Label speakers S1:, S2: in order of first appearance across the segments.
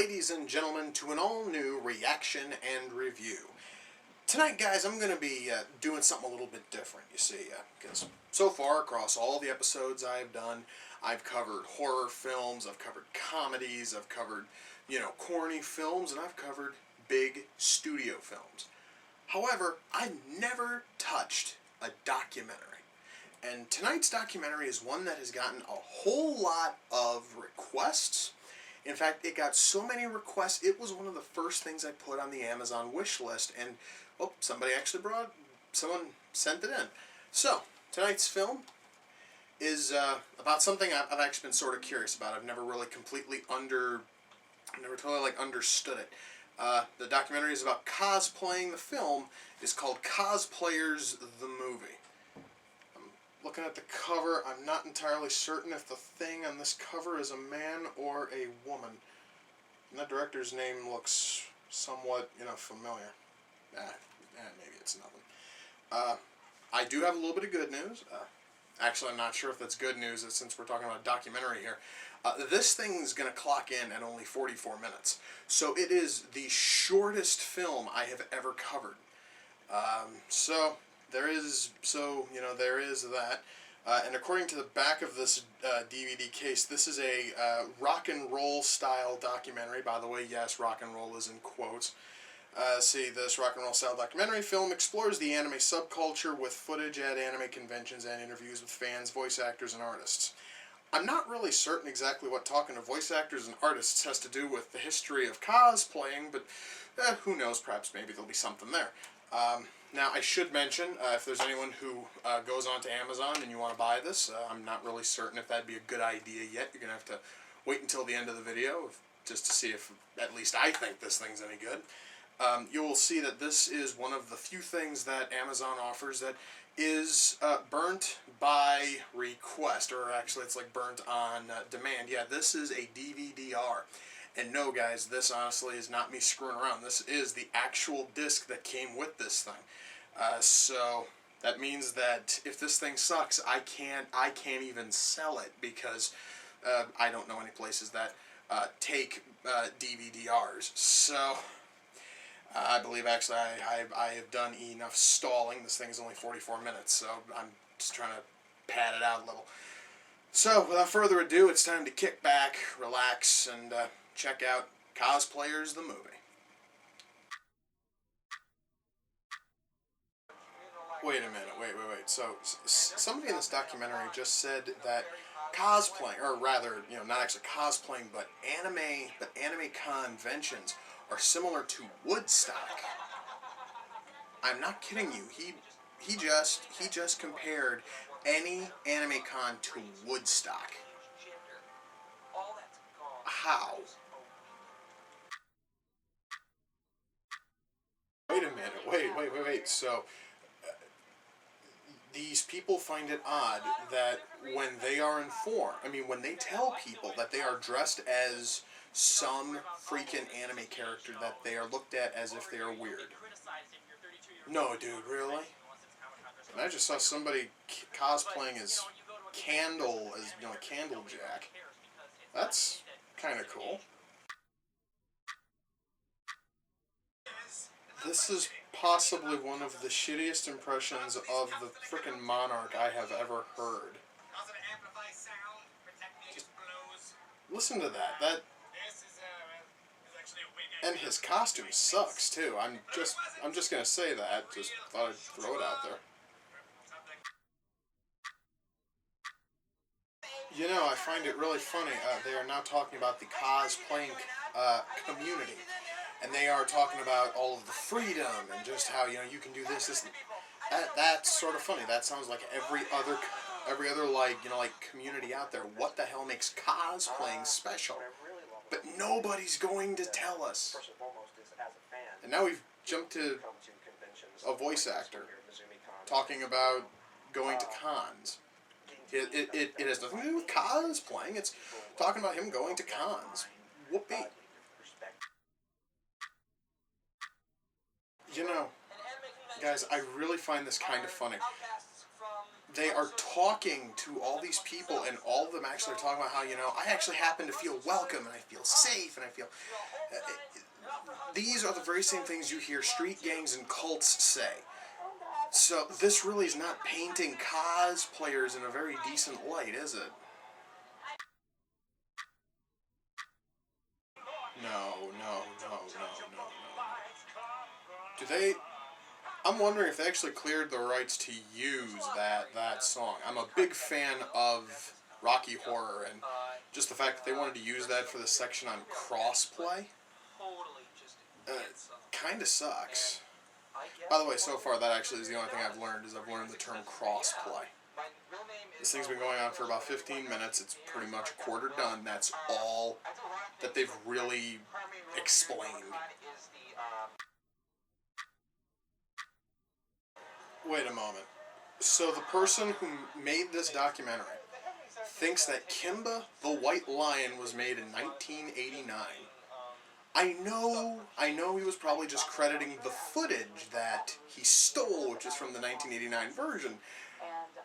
S1: ladies and gentlemen, to an all-new reaction and review. Tonight, guys, I'm going to be doing something a little bit different, you see, because so far, across all the episodes I've done, I've covered horror films, I've covered comedies, I've covered, corny films, and I've covered big studio films. However, I've never touched a documentary. And tonight's documentary is one that has gotten a whole lot of requests. In fact, it got so many requests, it was one of the first things I put on the Amazon wish list, and, well, someone sent it in. So, tonight's film is about something I've actually been sort of curious about. I've never really understood it. The documentary is about cosplaying. The film is called Cosplayers, the movie. Looking at the cover, I'm not entirely certain if the thing on this cover is a man or a woman. And the director's name looks somewhat, familiar. Maybe it's nothing. I do have a little bit of good news. Actually, I'm not sure if that's good news since we're talking about a documentary here. This thing's going to clock in at only 44 minutes. So it is the shortest film I have ever covered. There is that. And according to the back of this DVD case, this is a rock and roll style documentary. By the way, yes, rock and roll is in quotes. This rock and roll style documentary film explores the anime subculture with footage at anime conventions and interviews with fans, voice actors, and artists. I'm not really certain exactly what talking to voice actors and artists has to do with the history of cosplaying, but who knows, perhaps maybe there'll be something there. Now, I should mention, if there's anyone who goes onto Amazon and you want to buy this, I'm not really certain if that'd be a good idea yet. You're going to have to wait until the end of the video just to see if at least I think this thing's any good. You will see that this is one of the few things that Amazon offers that is burnt by request, or actually it's like burnt on demand. Yeah, this is a DVD-R. And no, guys, this honestly is not me screwing around. This is the actual disc that came with this thing. So that means that if this thing sucks, I can't even sell it because I don't know any places that take DVD-Rs. So I believe actually I have done enough stalling. This thing's only 44 minutes, so I'm just trying to pad it out a little. So without further ado, it's time to kick back, relax, and check out Cosplayers, the movie. Wait a minute, wait. So, somebody in this documentary just said that cosplaying, or rather, not actually cosplaying, but anime conventions are similar to Woodstock. I'm not kidding you. He just compared any anime con to Woodstock. How? Wait a minute, wait. So, these people find it odd that when they are informed, when they tell people that they are dressed as some freaking anime character, that they are looked at as if they are weird. No, dude, really? And I just saw somebody cosplaying as Candle, Candlejack. That's kind of cool. This is possibly one of the shittiest impressions of the frickin' monarch I have ever heard. Just listen to that. And his costume sucks too. I'm just gonna say that. Just thought I'd throw it out there. I find it really funny. They are now talking about the cosplaying community. And they are talking about all of the freedom and just how, you can do this. That's sort of funny. That sounds like every other community out there. What the hell makes cosplaying special? But nobody's going to tell us. And now we've jumped to a voice actor talking about going to cons. It has nothing to do with cosplaying. It's talking about him going to cons. Whoopee. Guys, I really find this kind of funny. they are talking to all these people, and all of them actually are talking about how, I actually happen to feel welcome, and I feel safe, and I feel... these are the very same things you hear street gangs and cults say. So this really is not painting cosplayers in a very decent light, is it? No, no, no, no, no, no. Do they... I'm wondering if they actually cleared the rights to use that song. I'm a big fan of Rocky Horror, and just the fact that they wanted to use that for the section on crossplay, kind of sucks. By the way, so far that actually is the only thing I've learned, is I've learned the term crossplay. This thing's been going on for about 15 minutes. It's pretty much a quarter done. That's all that they've really explained. Wait a moment. So the person who made this documentary thinks that Kimba the White Lion was made in 1989. I know he was probably just crediting the footage that he stole, which is from the 1989 version,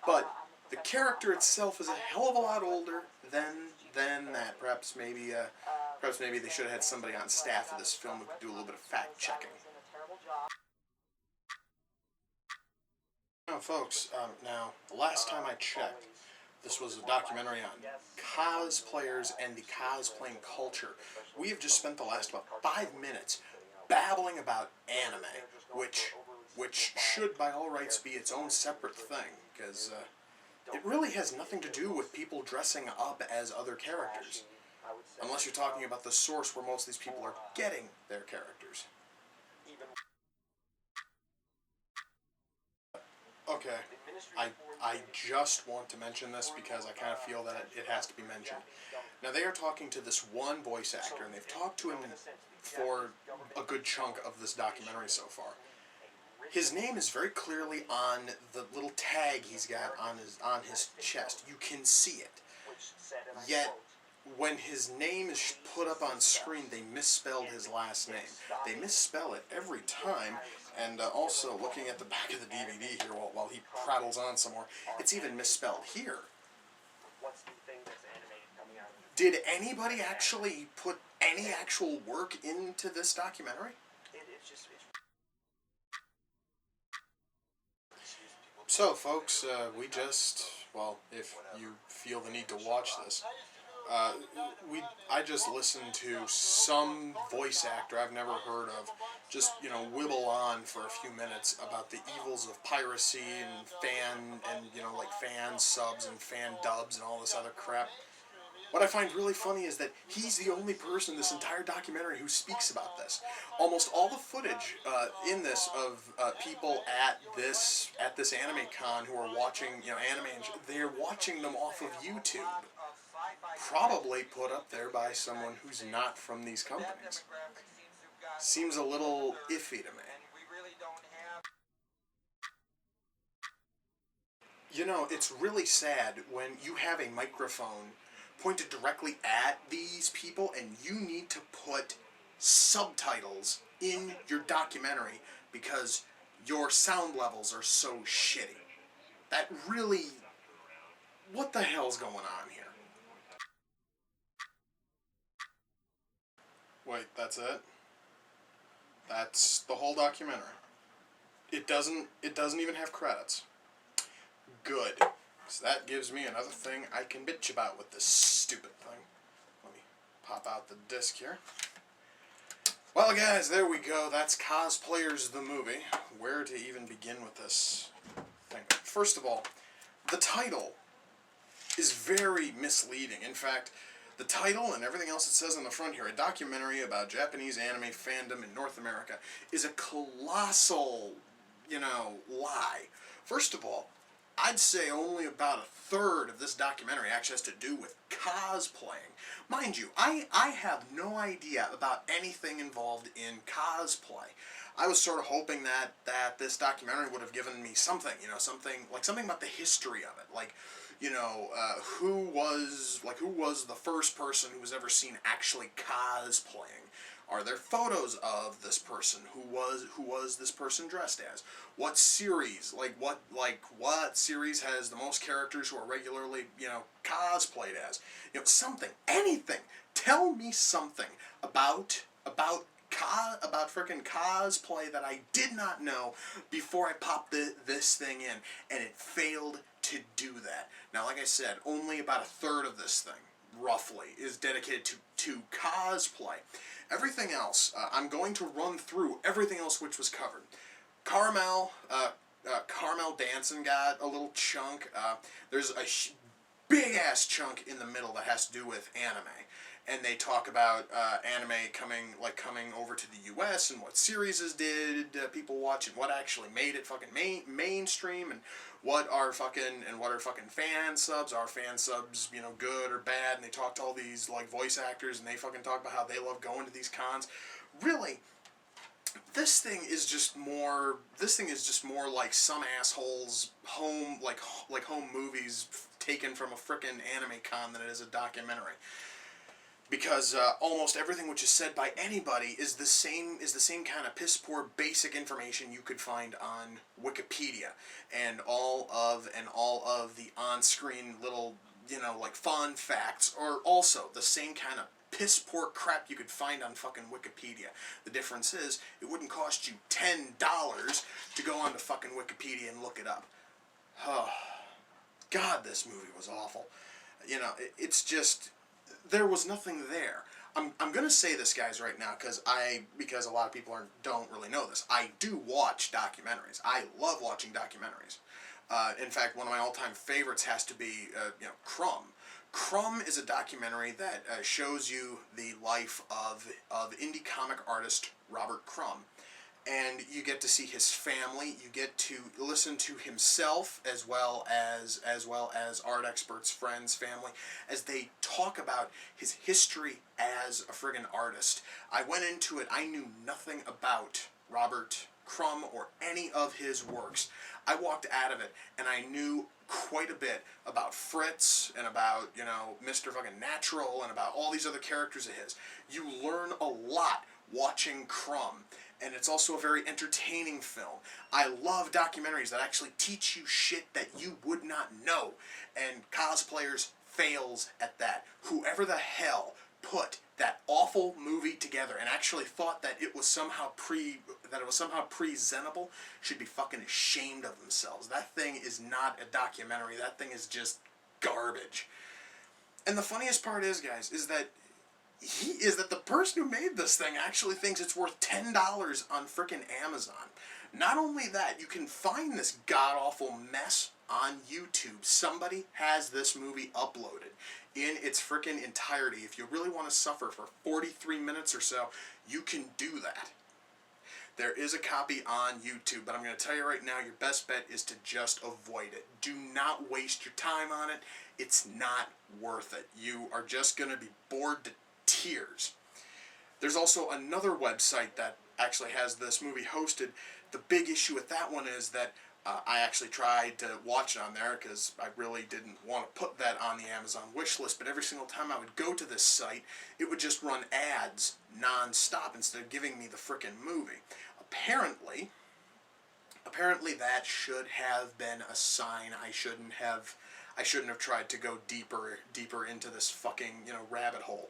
S1: but the character itself is a hell of a lot older than that. Perhaps maybe they should have had somebody on staff of this film who could do a little bit of fact checking. Now, folks, now, the last time I checked, this was a documentary on cosplayers and the cosplaying culture. We have just spent the last about 5 minutes babbling about anime, which should, by all rights, be its own separate thing, because it really has nothing to do with people dressing up as other characters, unless you're talking about the source where most of these people are getting their characters. Okay, I just want to mention this because I kind of feel that it has to be mentioned. Now, they are talking to this one voice actor, and they've talked to him for a good chunk of this documentary so far. His name is very clearly on the little tag he's got on his chest. You can see it. Yet, when his name is put up on screen, they misspelled his last name. They misspell it every time. And also, looking at the back of the DVD here while he prattles on some more, it's even misspelled here. Did anybody actually put any actual work into this documentary? So, folks, if you feel the need to watch this, I just listened to some voice actor I've never heard of just, wibble on for a few minutes about the evils of piracy and fan subs and fan dubs and all this other crap. What I find really funny is that he's the only person in this entire documentary who speaks about this. Almost all the footage in this of people at this anime con who are watching, anime, they're watching them off of YouTube. Probably put up there by someone who's not from these companies. Seems a little iffy to me. It's really sad when you have a microphone pointed directly at these people and you need to put subtitles in your documentary because your sound levels are so shitty. That really... what the hell's going on here? Wait, that's it? That's the whole documentary. It doesn't even have credits. Good. So that gives me another thing I can bitch about with this stupid thing. Let me pop out the disc here. Well, guys, there we go. That's Cosplayers the movie. Where to even begin with this thing? First of all, the title is very misleading. In fact, the title and everything else it says on the front here, a documentary about Japanese anime fandom in North America, is a colossal, lie. First of all, I'd say only about a third of this documentary actually has to do with cosplaying. Mind you, I have no idea about anything involved in cosplay. I was sort of hoping that this documentary would have given me something, something about the history of it, who was the first person who was ever seen actually cosplaying, Are there photos of this person? Who was this person dressed as? What series? What series has the most characters who are regularly, cosplayed as? Something, anything. Tell me something about freaking cosplay that I did not know before I popped this thing in, and it failed to do that. Now, like I said, only about a third of this thing, roughly, is dedicated to cosplay. Everything else, I'm going to run through everything else which was covered. Carmel Danson got a little chunk. There's a big-ass chunk in the middle that has to do with anime. And they talk about anime coming over to the U.S. and what series did people watch and what actually made it fucking mainstream and what are fucking fan subs. Are fan subs good or bad? And they talk to all these voice actors and they fucking talk about how they love going to these cons. Really, this thing is just more like some asshole's home home movies taken from a frickin' anime con than it is a documentary. Because almost everything which is said by anybody is the same kind of piss poor basic information you could find on Wikipedia, and all of the on-screen little fun facts are also the same kind of piss poor crap you could find on fucking Wikipedia. The difference is it wouldn't cost you $10 to go onto fucking Wikipedia and look it up. Oh, God, this movie was awful. It's just. There was nothing there. I'm gonna say this, guys, right now, because a lot of people don't really know this. I do watch documentaries. I love watching documentaries. In fact, one of my all-time favorites has to be Crumb. Crumb is a documentary that shows you the life of indie comic artist Robert Crumb. And you get to see his family. You get to listen to himself as well as art experts, friends, family, as they talk about his history as a friggin' artist. I went into it. I knew nothing about Robert Crumb or any of his works. I walked out of it and I knew quite a bit about Fritz and about Mr. fucking Natural and about all these other characters of his. You learn a lot watching Crumb. And it's also a very entertaining film. I love documentaries that actually teach you shit that you would not know. And Cosplayers fails at that. Whoever the hell put that awful movie together and actually thought that it was somehow presentable should be fucking ashamed of themselves. That thing is not a documentary. That thing is just garbage. And the funniest part is, guys, is that the person who made this thing actually thinks it's worth $10 on frickin' Amazon. Not only that, you can find this god-awful mess on YouTube. Somebody has this movie uploaded in its frickin' entirety. If you really want to suffer for 43 minutes or so, you can do that. There is a copy on YouTube, but I'm going to tell you right now, your best bet is to just avoid it. Do not waste your time on it. It's not worth it. You are just going to be bored to tears. There's also another website that actually has this movie hosted. The big issue with that one is that I actually tried to watch it on there because I really didn't want to put that on the Amazon wish list, but every single time I would go to this site, it would just run ads non-stop instead of giving me the frickin' movie. Apparently that should have been a sign. I shouldn't have tried to go deeper into this fucking rabbit hole.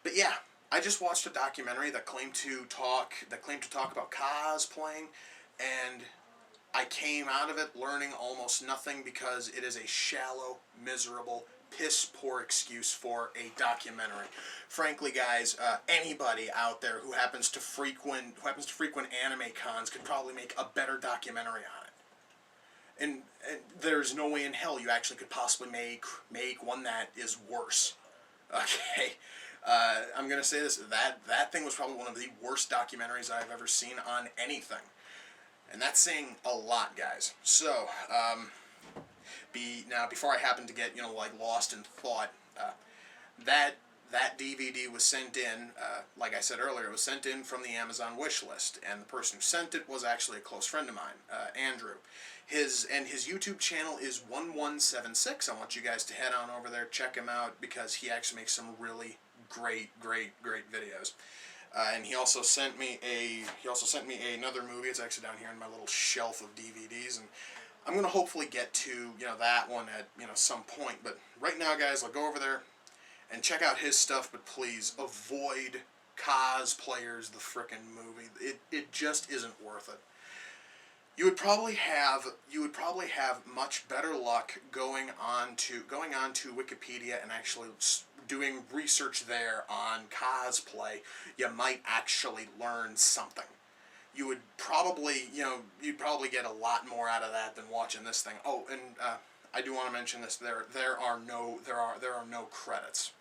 S1: But yeah, I just watched a documentary that claimed to talk about cosplaying, and I came out of it learning almost nothing because it is a shallow, miserable, piss-poor excuse for a documentary. Frankly, guys, anybody out there who happens to frequent anime cons could probably make a better documentary on it. And there's no way in hell you actually could possibly make one that is worse. Okay. I'm going to say this, that thing was probably one of the worst documentaries I've ever seen on anything. And that's saying a lot, guys. So, before I happen to get, lost in thought, that DVD was sent in, like I said earlier, it was sent in from the Amazon wish list, and the person who sent it was actually a close friend of mine, Andrew. His YouTube channel is 1176. I want you guys to head on over there, check him out, because he actually makes some really great videos. And he also sent me another movie. It's actually down here in my little shelf of DVDs, and I'm gonna hopefully get to that one at some point. But right now, guys, I'll go over there and check out his stuff. But please avoid Cosplayers, the frickin' movie. It just isn't worth it. You would probably have much better luck going on to Wikipedia and actually doing research there on cosplay. You might actually learn something. You would probably you'd probably get a lot more out of that than watching this thing. Oh, and I do want to mention this. There are no credits,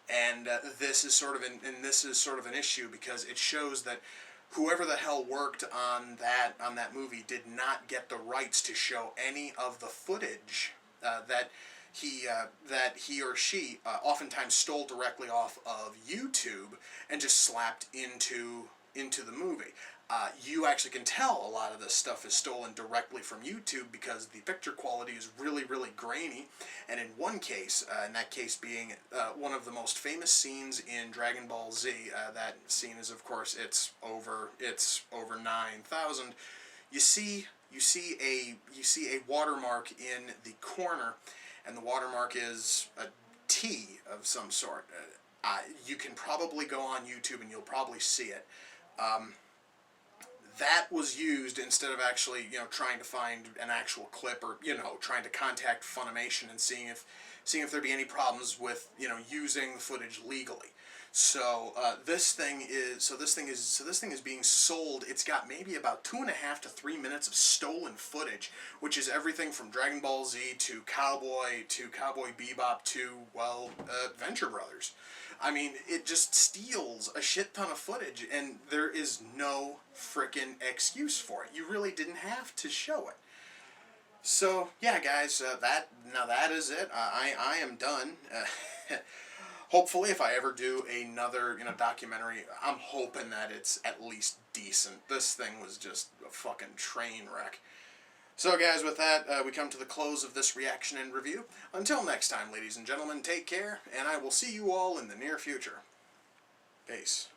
S1: and this is sort of an issue because it shows that whoever the hell worked on that movie did not get the rights to show any of the footage that he or she oftentimes stole directly off of YouTube and just slapped into the movie. You actually can tell a lot of this stuff is stolen directly from YouTube because the picture quality is really, really grainy. And in one case, in that case being one of the most famous scenes in Dragon Ball Z, that scene is, of course, it's over 9,000. You see a watermark in the corner, and the watermark is a T of some sort. You can probably go on YouTube and you'll probably see it. That was used instead of actually, trying to find an actual clip or, trying to contact Funimation and seeing if there'd be any problems with, using the footage legally. So this thing is being sold. It's got maybe about 2.5 to 3 minutes of stolen footage, which is everything from Dragon Ball Z to Cowboy Bebop to Venture Brothers. I mean, it just steals a shit ton of footage, and there is no frickin' excuse for it. You really didn't have to show it. So yeah, guys, that is it. I am done. Hopefully, if I ever do another documentary, I'm hoping that it's at least decent. This thing was just a fucking train wreck. So guys, with that, we come to the close of this reaction and review. Until next time, ladies and gentlemen, take care, and I will see you all in the near future. Peace.